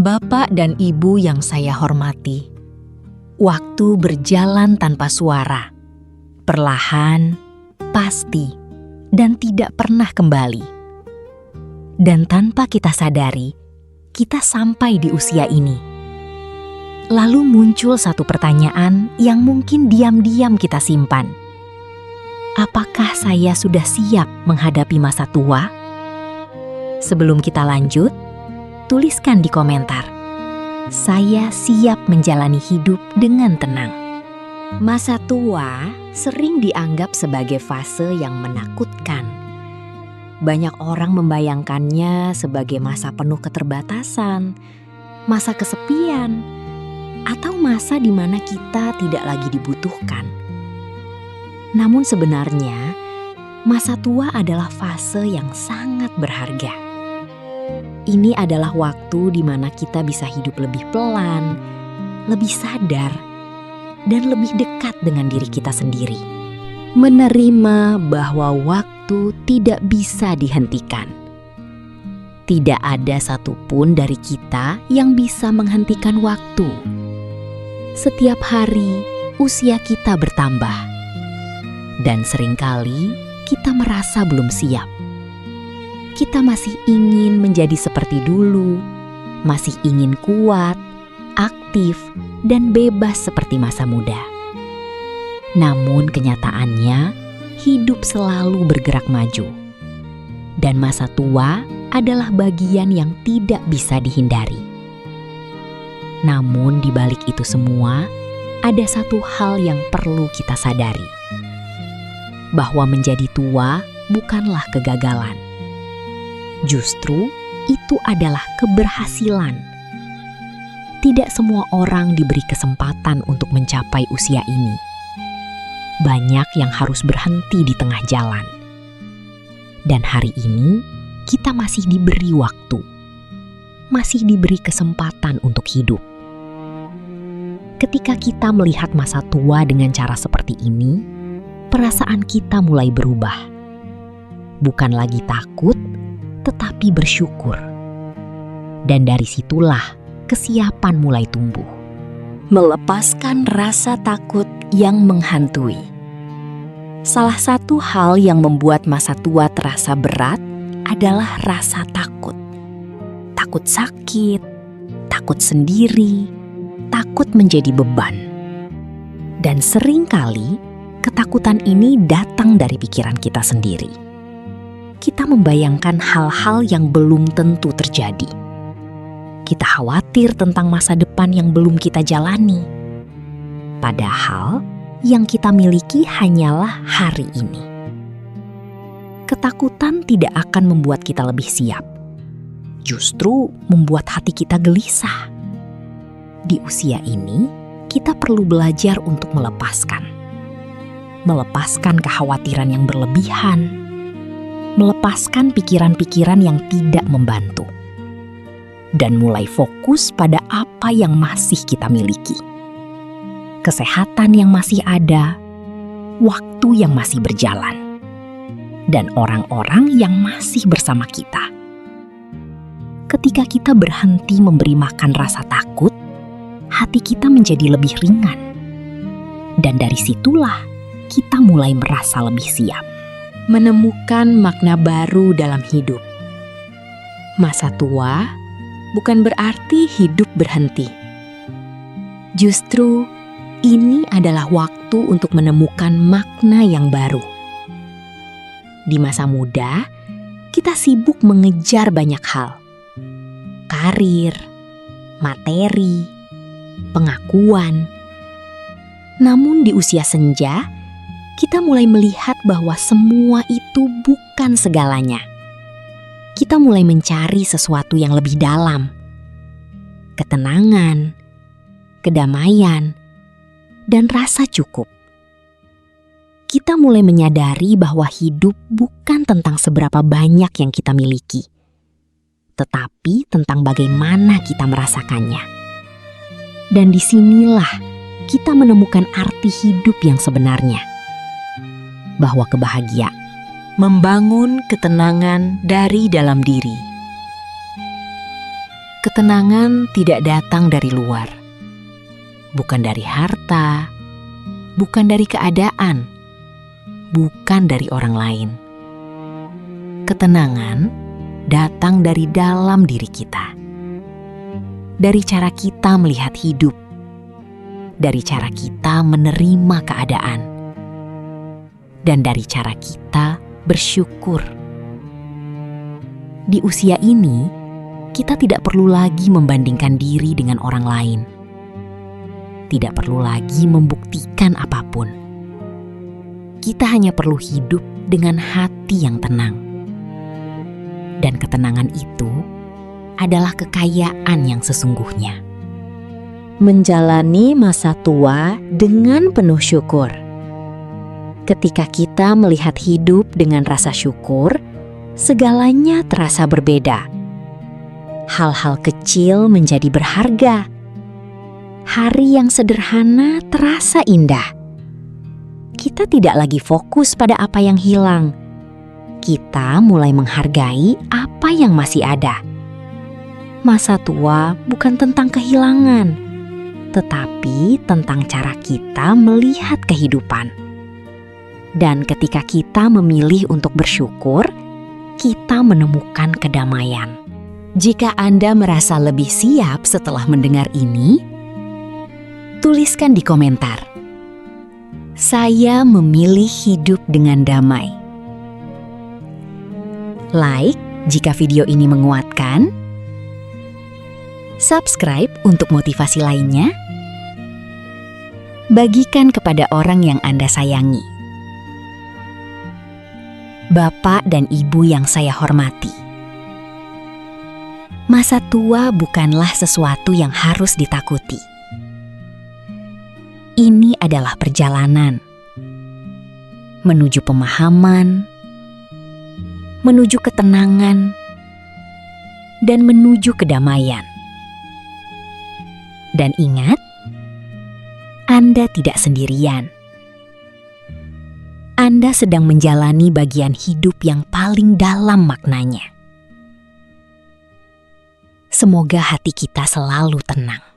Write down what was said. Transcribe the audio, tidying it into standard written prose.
Bapak dan Ibu yang saya hormati, waktu berjalan tanpa suara, perlahan, pasti, dan tidak pernah kembali. Dan tanpa kita sadari, kita sampai di usia ini. Lalu muncul satu pertanyaan yang mungkin diam-diam kita simpan. Apakah saya sudah siap menghadapi masa tua? Sebelum kita lanjut, tuliskan di komentar, saya siap menjalani hidup dengan tenang. Masa tua sering dianggap sebagai fase yang menakutkan. Banyak orang membayangkannya sebagai masa penuh keterbatasan, masa kesepian, atau masa di mana kita tidak lagi dibutuhkan. Namun sebenarnya, masa tua adalah fase yang sangat berharga. Ini adalah waktu di mana kita bisa hidup lebih pelan, lebih sadar, dan lebih dekat dengan diri kita sendiri. Menerima bahwa waktu tidak bisa dihentikan. Tidak ada satupun dari kita yang bisa menghentikan waktu. Setiap hari, usia kita bertambah. Dan seringkali kita merasa belum siap. Kita masih ingin menjadi seperti dulu, masih ingin kuat, aktif, dan bebas seperti masa muda. Namun kenyataannya, hidup selalu bergerak maju. Dan masa tua adalah bagian yang tidak bisa dihindari. Namun di balik itu semua, ada satu hal yang perlu kita sadari. Bahwa menjadi tua bukanlah kegagalan. Justru itu adalah keberhasilan. Tidak semua orang diberi kesempatan untuk mencapai usia ini. Banyak yang harus berhenti di tengah jalan. Dan hari ini kita masih diberi waktu. Masih diberi kesempatan untuk hidup. Ketika kita melihat masa tua dengan cara seperti ini, perasaan kita mulai berubah. Bukan lagi takut, tetapi bersyukur. Dan dari situlah kesiapan mulai tumbuh. Melepaskan rasa takut yang menghantui. Salah satu hal yang membuat masa tua terasa berat adalah rasa takut. Takut sakit, takut sendiri, takut menjadi beban. Dan seringkali ketakutan ini datang dari pikiran kita sendiri. Kita membayangkan hal-hal yang belum tentu terjadi. Kita khawatir tentang masa depan yang belum kita jalani. Padahal yang kita miliki hanyalah hari ini. Ketakutan tidak akan membuat kita lebih siap. Justru membuat hati kita gelisah. Di usia ini, kita perlu belajar untuk melepaskan. Melepaskan kekhawatiran yang berlebihan. Melepaskan pikiran-pikiran yang tidak membantu. Dan mulai fokus pada apa yang masih kita miliki. Kesehatan yang masih ada, waktu yang masih berjalan, dan orang-orang yang masih bersama kita. Ketika kita berhenti memberi makan rasa takut, hati kita menjadi lebih ringan. Dan dari situlah kita mulai merasa lebih siap. Menemukan makna baru dalam hidup. Masa tua bukan berarti hidup berhenti. Justru ini adalah waktu untuk menemukan makna yang baru. Di masa muda, kita sibuk mengejar banyak hal. Karir, materi, pengakuan. Namun di usia senja, kita mulai melihat bahwa semua itu bukan segalanya. Kita mulai mencari sesuatu yang lebih dalam. Ketenangan, kedamaian, dan rasa cukup. Kita mulai menyadari bahwa hidup bukan tentang seberapa banyak yang kita miliki, tetapi tentang bagaimana kita merasakannya. Dan disinilah kita menemukan arti hidup yang sebenarnya. Bahwa kebahagiaan membangun ketenangan dari dalam diri. Ketenangan tidak datang dari luar, bukan dari harta, bukan dari keadaan, bukan dari orang lain. Ketenangan datang dari dalam diri kita, dari cara kita melihat hidup, dari cara kita menerima keadaan, dan dari cara kita bersyukur. Di usia ini, kita tidak perlu lagi membandingkan diri dengan orang lain. Tidak perlu lagi membuktikan apapun. Kita hanya perlu hidup dengan hati yang tenang. Dan ketenangan itu adalah kekayaan yang sesungguhnya. Menjalani masa tua dengan penuh syukur. Ketika kita melihat hidup dengan rasa syukur, segalanya terasa berbeda. Hal-hal kecil menjadi berharga. Hari yang sederhana terasa indah. Kita tidak lagi fokus pada apa yang hilang. Kita mulai menghargai apa yang masih ada. Masa tua bukan tentang kehilangan, tetapi tentang cara kita melihat kehidupan. Dan ketika kita memilih untuk bersyukur, kita menemukan kedamaian. Jika Anda merasa lebih siap setelah mendengar ini, tuliskan di komentar. Saya memilih hidup dengan damai. Like jika video ini menguatkan. Subscribe untuk motivasi lainnya. Bagikan kepada orang yang Anda sayangi. Bapak dan Ibu yang saya hormati. Masa tua bukanlah sesuatu yang harus ditakuti. Ini adalah perjalanan menuju pemahaman, menuju ketenangan, dan menuju kedamaian. Dan ingat, Anda tidak sendirian. Anda sedang menjalani bagian hidup yang paling dalam maknanya. Semoga hati kita selalu tenang.